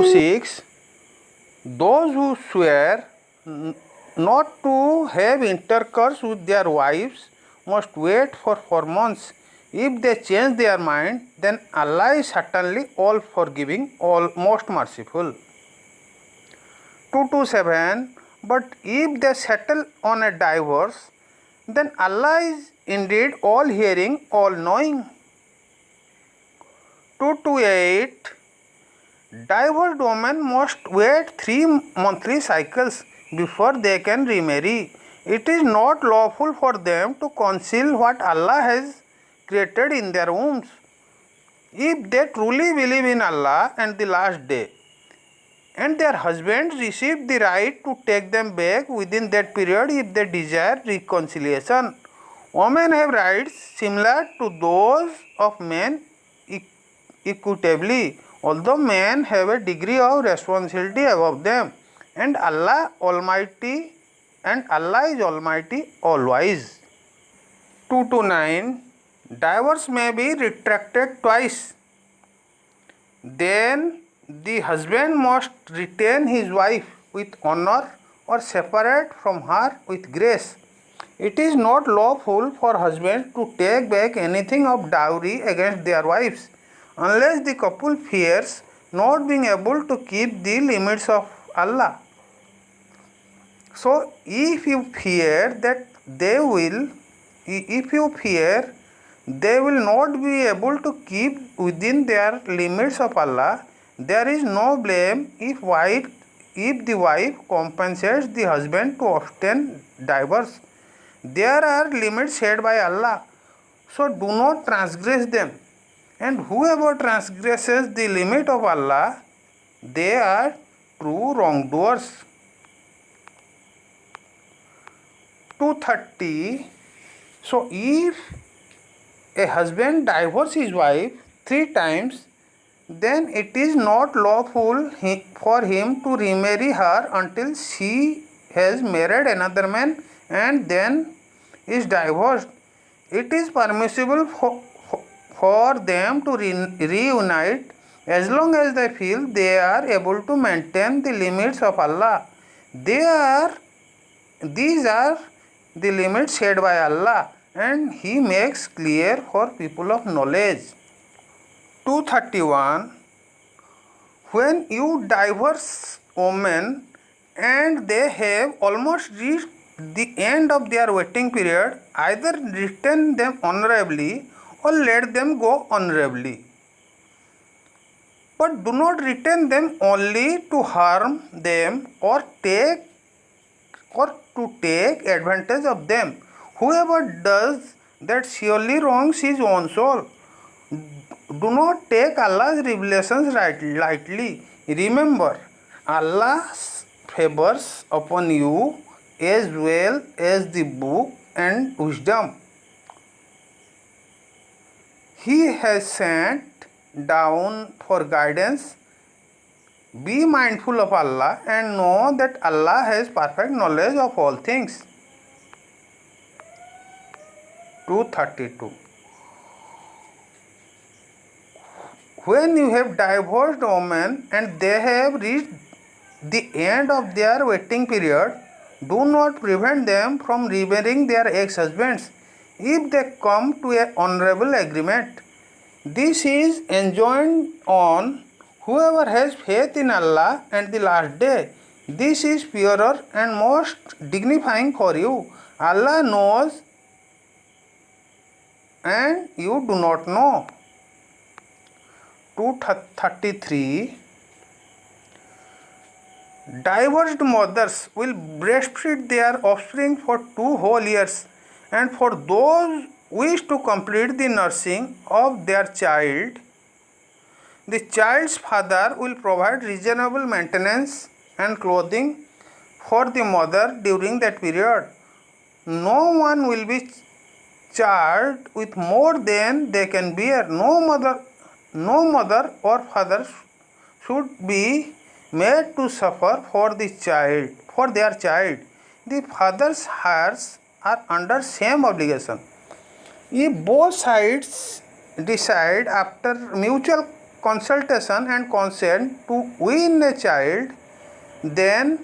6. Those who swear not to have intercourse with their wives must wait for 4 months. If they change their mind, then Allah is certainly all forgiving, all most merciful. 227. But if they settle on a divorce, then Allah is indeed all hearing, all knowing. 228. Divorced women must wait 3 monthly cycles before they can remarry. It is not lawful for them to conceal what Allah has created in their wombs. If they truly believe in Allah and the last day, and their husbands receive the right to take them back within that period if they desire reconciliation. Women have rights similar to those of men equitably, although men have a degree of responsibility above them, and Allah is Almighty, all-wise. 2 to 9. Divorce may be retracted twice. Then the husband must retain his wife with honor or separate from her with grace. It is not lawful for husbands to take back anything of dowry against their wives, unless the couple fears not being able to keep the limits of Allah. So, if you fear they will not be able to keep within their limits of Allah, there is no blame if the wife compensates the husband to obtain divorce. There are limits set by Allah, so do not transgress them. And whoever transgresses the limit of Allah, they are true wrongdoers. 230. So if a husband divorces his wife 3 times, then it is not lawful for him to remarry her until she has married another man and then is divorced. It is permissible for them to reunite as long as they feel they are able to maintain the limits of Allah. These are the limits set by Allah, and He makes clear for people of knowledge. 231. When you divorce women and they have almost reached the end of their waiting period, either retain them honorably or let them go honorably. But do not retain them only to harm them or to take advantage of them. Whoever does that surely wrongs his own soul. Do not take Allah's revelations lightly. Remember Allah's favors upon you as well as the book and wisdom He has sent down for guidance. Be mindful of Allah and know that Allah has perfect knowledge of all things. 232. When you have divorced women and they have reached the end of their waiting period, do not prevent them from remarrying their ex-husbands if they come to an honorable agreement. This is enjoined on whoever has faith in Allah and the last day. This is purer and most dignifying for you. Allah knows and you do not know. 233. Divorced mothers will breastfeed their offspring for 2 whole years, and for those wish to complete the nursing of their child, the child's father will provide reasonable maintenance and clothing for the mother during that period. No one will be charged with more than they can bear. No mother or father should be made to suffer for their child. The father's heirs are under same obligation. If both sides decide after mutual consultation and consent to win a child, then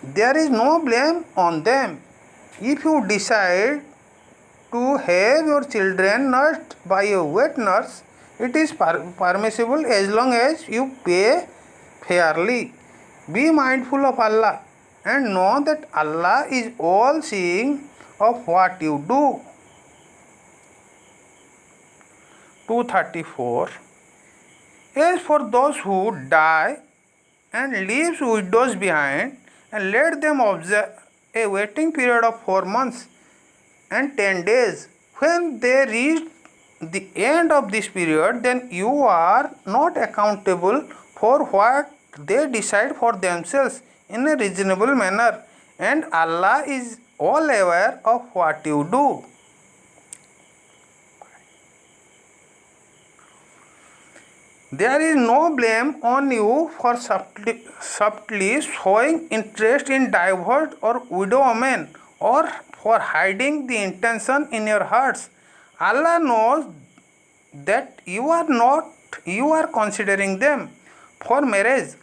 there is no blame on them. If you decide to have your children nursed by a wet nurse, it is permissible as long as you pay fairly. Be mindful of Allah and know that Allah is all seeing of what you do. 234. As for those who die and leaves widows behind, and let them observe a waiting period of 4 months and 10 days. When they reach the end of this period, then you are not accountable for what they decide for themselves in a reasonable manner, and Allah is all aware of what you do. There is no blame on you for subtly showing interest in divorced or widow women, or for hiding the intention in your hearts. Allah knows that you are considering them for marriage,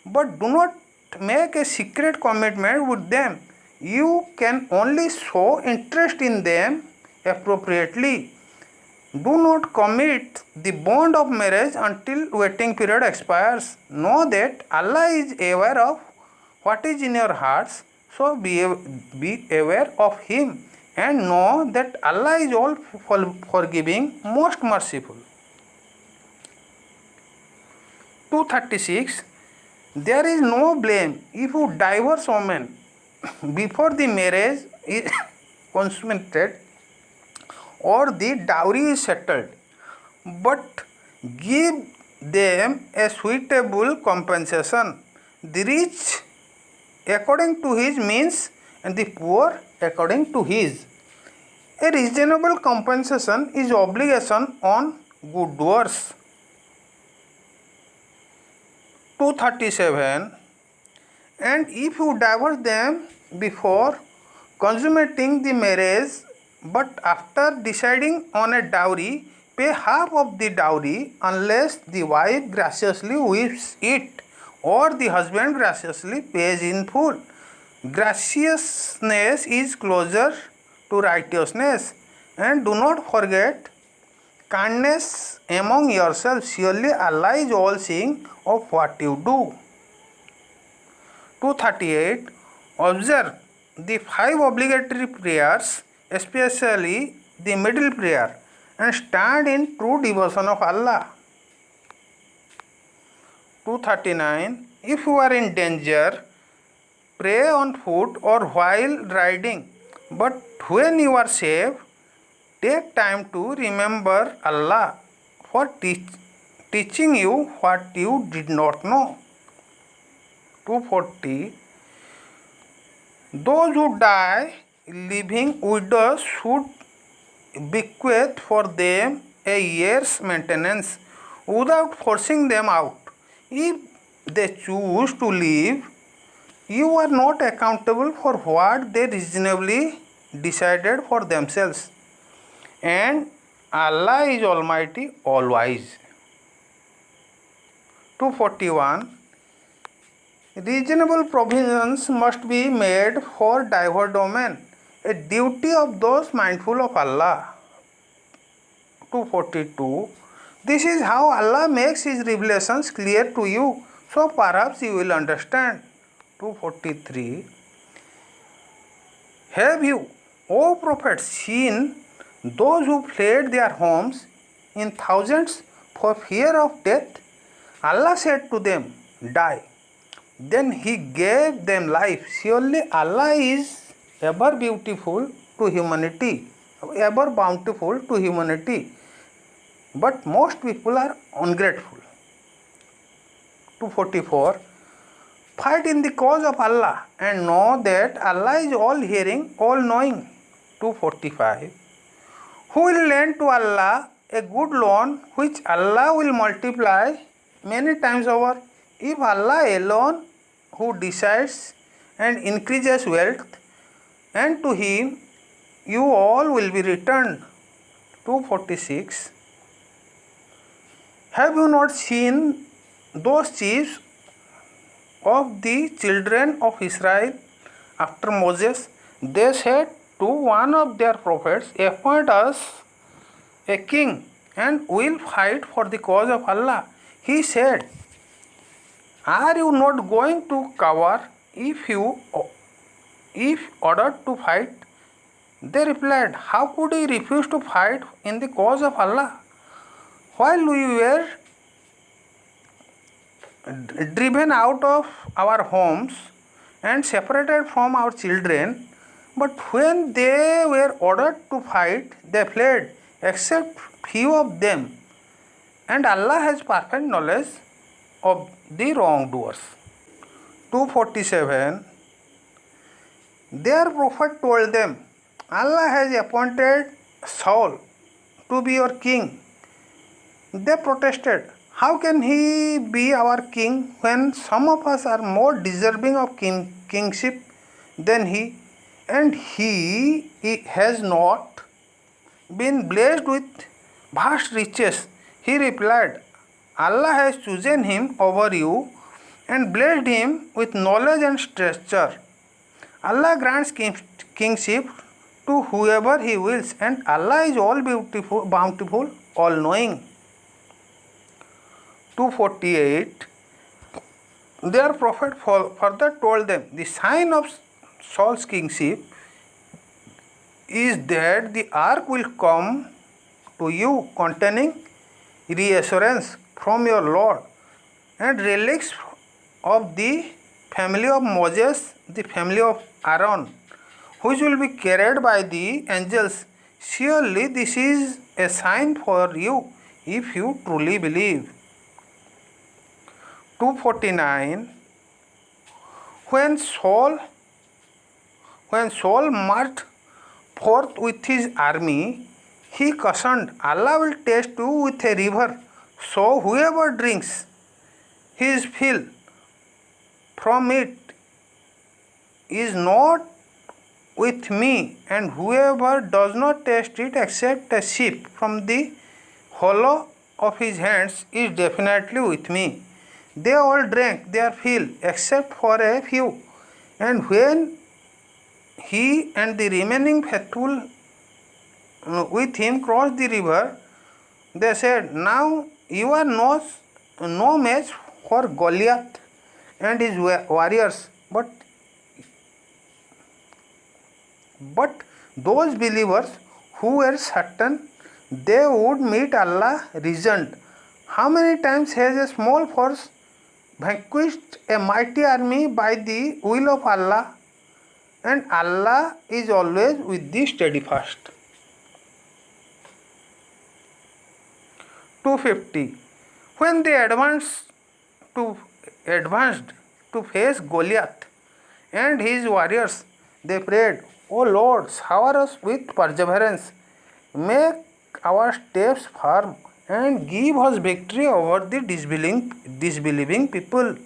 but do not make a secret commitment with them. You can only show interest in them appropriately. Do not commit the bond of marriage until waiting period expires. Know that Allah is aware of what is in your hearts, so be aware of Him, and know that Allah is all forgiving, most merciful. 236. There is no blame if you divorce woman before the marriage is consummated or the dowry is settled, but give them a suitable compensation, the rich according to his means and the poor according to his. A reasonable compensation is obligation on good doers. 237. And if you divorce them before consummating the marriage, but after deciding on a dowry, pay half of the dowry unless the wife graciously waives it or the husband graciously pays in full. Graciousness is closer to righteousness, and do not forget kindness among yourselves. Surely Allah is all seeing of what you do. 238. Observe the 5 obligatory prayers, especially the middle prayer, and stand in true devotion of Allah. 239. If you are in danger, pray on foot or while riding, but when you are safe, take time to remember Allah for teaching you what you did not know. 240. Those who die leaving widows should bequeath for them a year's maintenance without forcing them out. If they choose to leave, you are not accountable for what they reasonably decided for themselves, and Allah is Almighty, all wise. 241. Reasonable provisions must be made for divorced women, a duty of those mindful of Allah. 242. This is how Allah makes His revelations clear to you, so perhaps you will understand. 243. Have you, O Prophet, seen those who fled their homes in thousands for fear of death? Allah said to them, die. Then He gave them life. Surely Allah is ever beautiful to humanity, ever bountiful to humanity. But most people are ungrateful. 244. Fight in the cause of Allah and know that Allah is all hearing, all knowing. 245. Who will lend to Allah a good loan which Allah will multiply many times over? If Allah alone who decides and increases wealth, and to Him you all will be returned. 246. Have you not seen those chiefs of the children of Israel after Moses? They said to one of their prophets, appoint us a king and we'll fight for the cause of Allah. He said, are you not going to cower if ordered to fight? They replied, how could we refuse to fight in the cause of Allah? While we were driven out of our homes and separated from our children, but when they were ordered to fight, they fled, except few of them. And Allah has perfect knowledge of the wrongdoers. 247. Their prophet told them, Allah has appointed Saul to be your king. They protested, how can he be our king when some of us are more deserving of kingship than he, and he has not been blessed with vast riches? He replied, Allah has chosen him over you and blessed him with knowledge and stature. Allah grants kingship to whoever he wills, and Allah is all beautiful, bountiful, all knowing. 248. Their prophet further told them, the sign of Saul's kingship is that the ark will come to you containing reassurance from your Lord and relics of the family of Moses, the family of Aaron, which will be carried by the angels. Surely this is a sign for you if you truly believe. 249. When Saul marched forth with his army, he cautioned, Allah will test you with a river, so whoever drinks his fill from it is not with me, and whoever does not taste it except a sip from the hollow of his hands is definitely with me. They all drank their fill except for a few, and when he and the remaining faithful with him crossed the river, they said, now you are no match for Goliath and his warriors, but those believers who were certain they would meet Allah reasoned, how many times has a small force vanquished a mighty army by the will of Allah, and Allah is always with the steadfast. 250. When they advanced to face Goliath and his warriors, they prayed, O Lord, shower us with perseverance, make our steps firm, and give us victory over the disbelieving people.